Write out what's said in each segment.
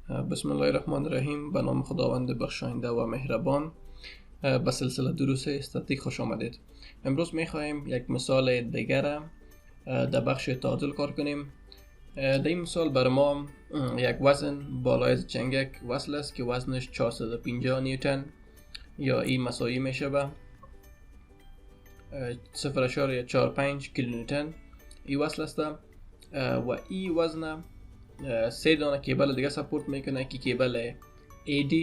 بسم الله الرحمن الرحیم. به نام خداوند بخشاینده و مهربان. به سلسله دروس استاتیک خوش آمدید. امروز میخواهیم یک مثال دیگر در بخش تعادل کار کنیم. در این مثال بر ما یک وزن بالای از چنگک وصل است که وزنش 450 نیوتن یا این مساوی میشه به 0.45 کیلو نیوتن این وصل است و این وزن 3 دانه کیبل دیگه سپورت میکنه که کیبل AD،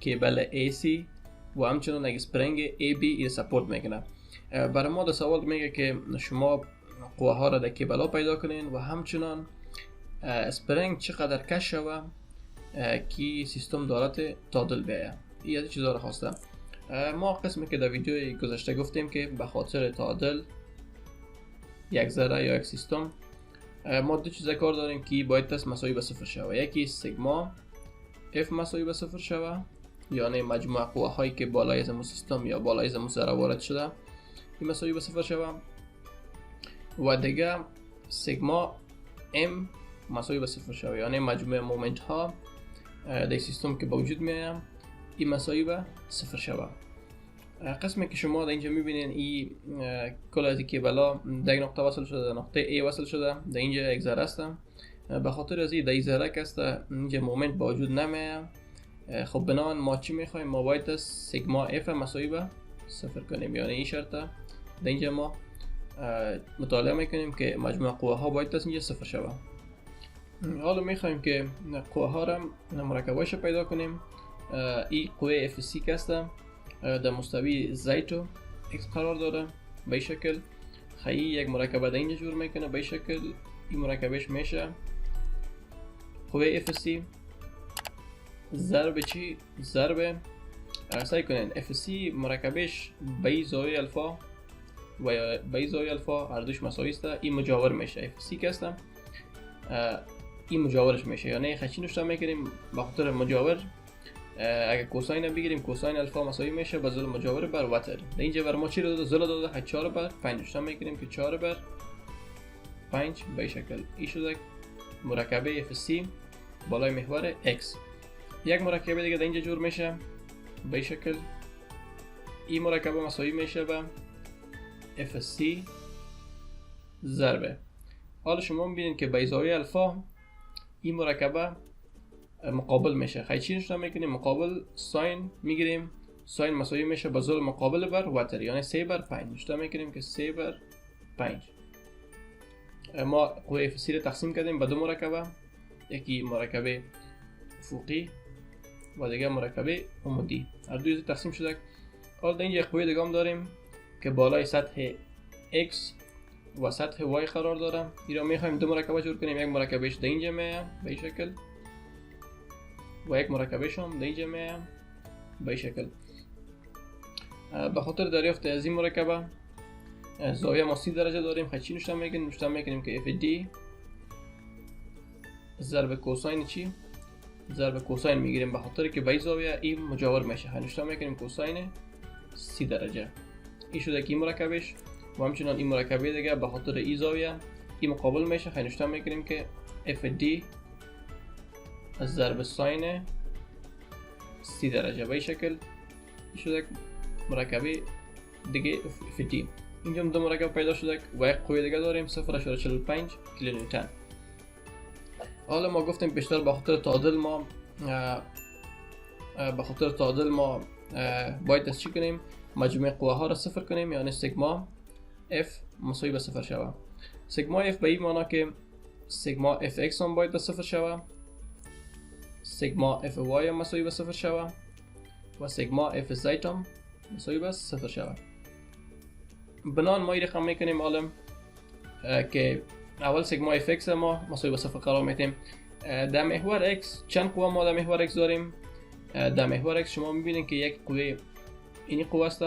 کیبل AC و همچنان یک اسپرینگ AB این سپورت میکنه. برای ما در سوال میگه که شما قوه ها را در کیبل ها پیدا کنین و همچنان اسپرینگ چقدر کش شوه که سیستم دارد تعادل بیایه. این از چیزا را خواسته. ما قسمی که در ویدیوی گذشته گفتیم که به خاطر تعادل یک ذره یا یک سیستم ما دو چیز کار داریم که باید تست مساوی به صفر شوه. یکی سیگما F مساوی به صفر شوه، یعنی مجموع قوه هایی که بالای از سیستم یا بالای از ذره وارد شده این مساوی به صفر شوه، و دیگه سیگما M مساوی به صفر شوه، یعنی مجموع مومنت ها در سیستم که با وجود میایم این مساوی به صفر شوه. قسمی که شما در اینجا میبینین این کل از کیبلا در این نقطه وصل شده، در نقطه A وصل شده، در اینجا یک ذره است. به خاطر از این در این ذره که است اینجا مومنت با وجود نمیه. خب بنابراین ما چی میخوایم؟ ما باید سیگما F مساوی به صفر کنیم، یعنی این شرط در اینجا ما مطالعه میکنیم که مجموع قوه ها باید اینجا صفر شوه. حالا میخوایم که قوه ها را مرکبایش پیدا کنیم. این قوه FC که است در مستوی زیتو X قرار داره به این شکل. خیلی یک مرکبه در اینجا جور میکنه به این شکل. این مرکبش میشه قوه FC ضرب چی؟ ضرب سعی کنین FC مرکبش به این زاویه الفا و به این زاویه الفا هر دوش مساوی است. این مجاور میشه FC که است این مجاورش میشه، یعنی خچین نشته میکنیم به خاطر مجاور. اگر کوساین بگیریم کوساین الفا مساوی میشه به ضلع مجاور بر وتر. در اینجا بر ما چی رو داده؟ ضلع داده 4 بر 5 نشته میکنیم که 4 بر 5 به این شکل. این شده مرکبه FC بالای محور X. یک مرکبه دیگه در اینجا جور میشه به این شکل. این مرکبه مساوی میشه به FC ضربه. حالا شما میبینید که به زاویه الفا این مرکبه مقابل میشه. خیلی چی نشته میکنیم؟ مقابل ساین میگیریم. ساین مساوی میشه به ضلع مقابل بر وتر، یعنی 3 بر 5 نشته میکنیم که 3 بر 5. ما قوه FC رو تقسیم کردیم به دو مرکبه، یکی مرکبه افقی و دیگه مرکبه عمودی. هر دوی تقسیم شده. حالا در اینجا قوه دیگه هم داریم که بالای سطح X و سطح Y قرار داره. این را میخوایم دو مرکبه جور کنیم. یک مرکبهش در اینجا میه به این شکل و یک مرکبهش هم در اینجا میه به این شکل. به خاطر دریافت از این مرکبه زاویه ما 30 درجه داریم. خیلی چی نشته میکنیم که FD ضرب کوساین چی؟ ضرب کوساین میگیریم به خاطر که به این زاویه این مجاور میشه. خیلی نشته میکنیم کوساین 30 درجه. این شده که این مرکبش و همچنان این مرکبه دیگه به خاطر این زاویه این مقابل میشه. خیلی نشته میکنیم که FD ضرب ساین 30 درجه به این شکل. این شده مرکبه دیگه FT. اینجا دو مرکب پیدا شده و یک قوه دیگه داریم 0.45 کیلو نیوتن. حالا ما گفتیم بیشتر به خاطر تعادل ما باید از چی کنیم؟ مجموع قوه ها را صفر کنیم، یعنی سیگما F مساوی به صفر شوه. سیگما F به این معنی که سیگما Fx هم باید صفر شوه، سیگما Fy هم مساوی به صفر شوه و سیگما Fz هم مساوی به صفر شوه. بنابراین ما این رقم میکنیم عالم که اول سیگما Fx ما مساوی به صفر قرار میتیم. در محور X چند قوه ما در محور X داریم؟ در محور X شما میبینید که یک قوه اینی قوه است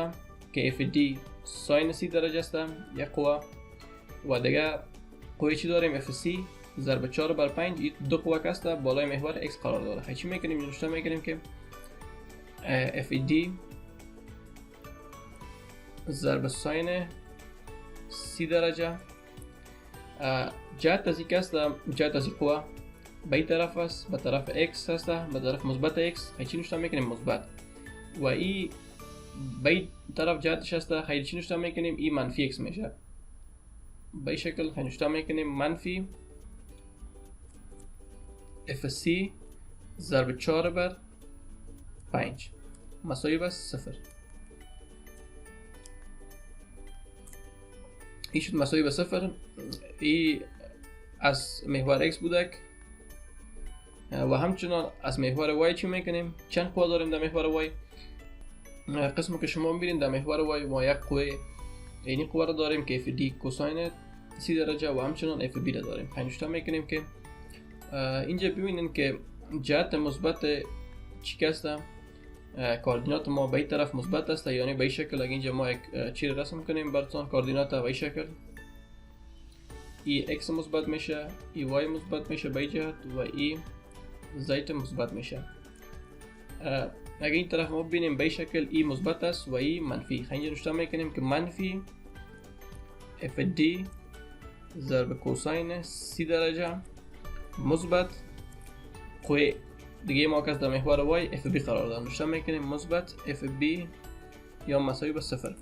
که FD ساین 30 درجه است یک قوه، و دیگه قوه چی داریم؟ FC ضرب 4 بر 5. این دو قوه که است بالای محور X قرار داره. خیلی چی میکنیم؟ نشته میکنیم که FD ضرب ساین 30 درجه جهت از این که است جهت از این قوه به این طرف است، به طرف x هست، به طرف مثبت x، خیلی چی نوشته میکنیم مثبت. و این به این طرف جهتش هست، خیلی چی نوشته میکنیم این منفی x میشه. به این شکل خیلی نوشته میکنیم منفی fc ضرب 4 بر 5 مساوی به 0. این شد مساوی به 0. این از محور x بودک و همچنان از محور y چی میکنیم؟ چند قوه داریم در محور y؟ قسمی که شما میبینید در محور y ما یک قوه اینی قوه رو داریم که fd کوساین 30 درجه و همچنان fb رو داریم. خیلی میکنیم که اینجا ببینید که جهت مثبت چی هست؟ کوردینات ما به این طرف مثبت است، یعنی به این شکل. اگه اینجا ما یک چی رسم کنیم براتون کوردینات به این شکل، ای x مثبت میشه، ای y مثبت میشه به این جهت و ای z مثبت میشه. اگه این طرف ما ببینیم به این شکل ای مثبت است و ای منفی. اینجا نوشته میکنیم که منفی fd ضرب کوساین 30 درجه مثبت قوه دیگه ما که در محور y fb قرار داریم، نوشته میکنیم مثبت fb یا مساوی به 0.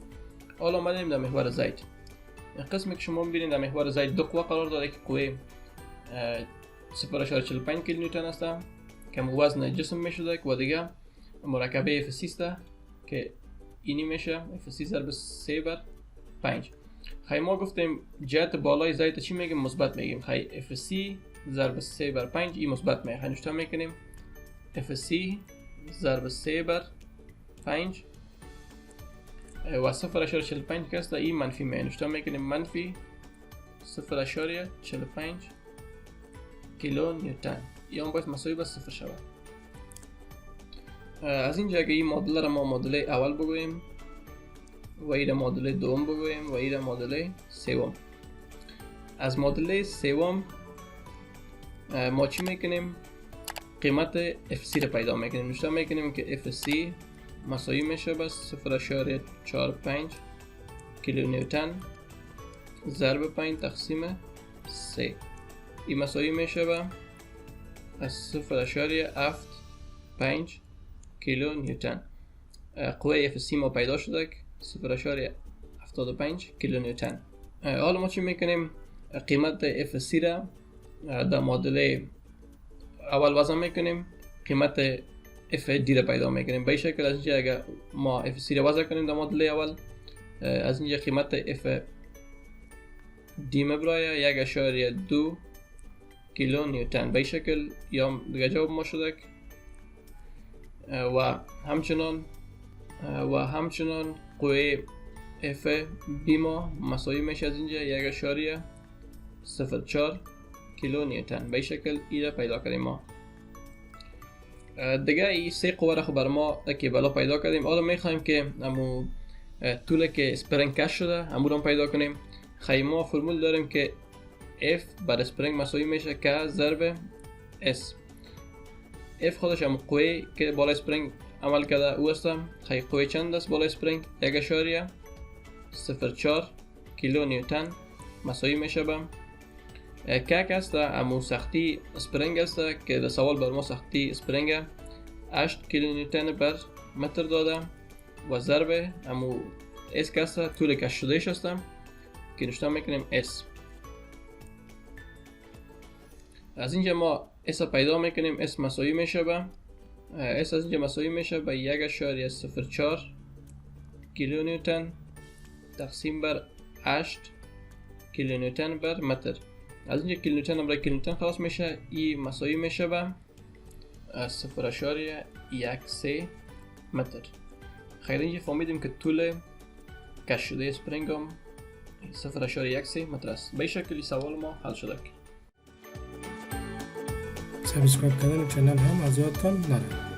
حالا اومدیم در محور z. قسمی که شما میبینید در محور z دو قوه قرار داره که قوه 0.45 کیلو نیوتن است که وزن جسم میشده و دیگه مرکبه fc است که اینی میشه fc ضرب 3 بر 5. خیلی ما گفتیم جهت بالای z چی میگیم؟ مثبت میگیم. خیلی fc ضرب 3 بر 5 این مثبت میگه. خیلی نوشته میکنیم fc ضرب 3 بر 5 و 0.45 که است این منفی میگه. نوشته میکنیم منفی 0.45 کیلو نیوتن یا اون باید مساوی به 0 شود. از اینجا اگه این معادله را ما معادله اول بگوییم و این معادله دوم بگوییم و این معادله سوم. از معادله سوم ما چی میکنیم؟ قیمت fc را پیدا میکنیم. نوشته میکنیم که fc مساوی میشه به 0.45 کیلو نیوتن ضرب 5 تقسیم 3. این مساوی میشه به 0.75 کیلو نیوتن. قوه fc ما پیدا شده 0.75 کیلو نیوتن. حالا ما چی میکنیم؟ قیمت fc را در معادله اول وضع میکنیم، قیمت fd را پیدا میکنیم. به این شکل از اینجا اگر ما fc را وضع کنیم در معادله اول، از اینجا قیمت fd میبرای 1.2 کیلو نیوتن. به این شکل یا دیگه جواب ما شده و همچنان قوه fb ما مساوی میشه از اینجا 1.04 کیلو نیوتن. به این شکل ای را پیدا کردیم ما. دیگه این سه قوه را خب بر ما که بالا پیدا کردیم. حالا میخوایم که همو طول که اسپرینگ کش شده همون را پیدا کنیم. خیلی ما فرمول داریم که F بر اسپرینگ مساوی میشه که ضرب S. F خودش هم قوه که بالا اسپرینگ عمل کرده او است. خیلی قوه چند است بالا اسپرینگ؟ 1.04 کیلو نیوتن مساوی میشه به که است امو سختی اسپرینگ است که در سوال بر ما سختی اسپرینگ 8 کیلو نیوتن بر متر داده و ضرب امو اس که است طول کش شدهش است که نوشته میکنیم S. از اینجا ما S پیدا میکنیم. S مساوی میشه به S از اینجا مساوی میشه به 1.04 کیلو نیوتن تقسیم بر 8 کیلو نیوتن بر متر. از اینجا کیلو نیوتن برای کیلو نیوتن خلاص میشه. ای مساوی میشه به 0.13 متر. خیلی اینجا فهمیدیم که طول کش شده اسپرینگ هم 0.13 متر است. به این شکلی سوال ما حل شده. سابسکرایب کردن چنل هم از یادتان نره.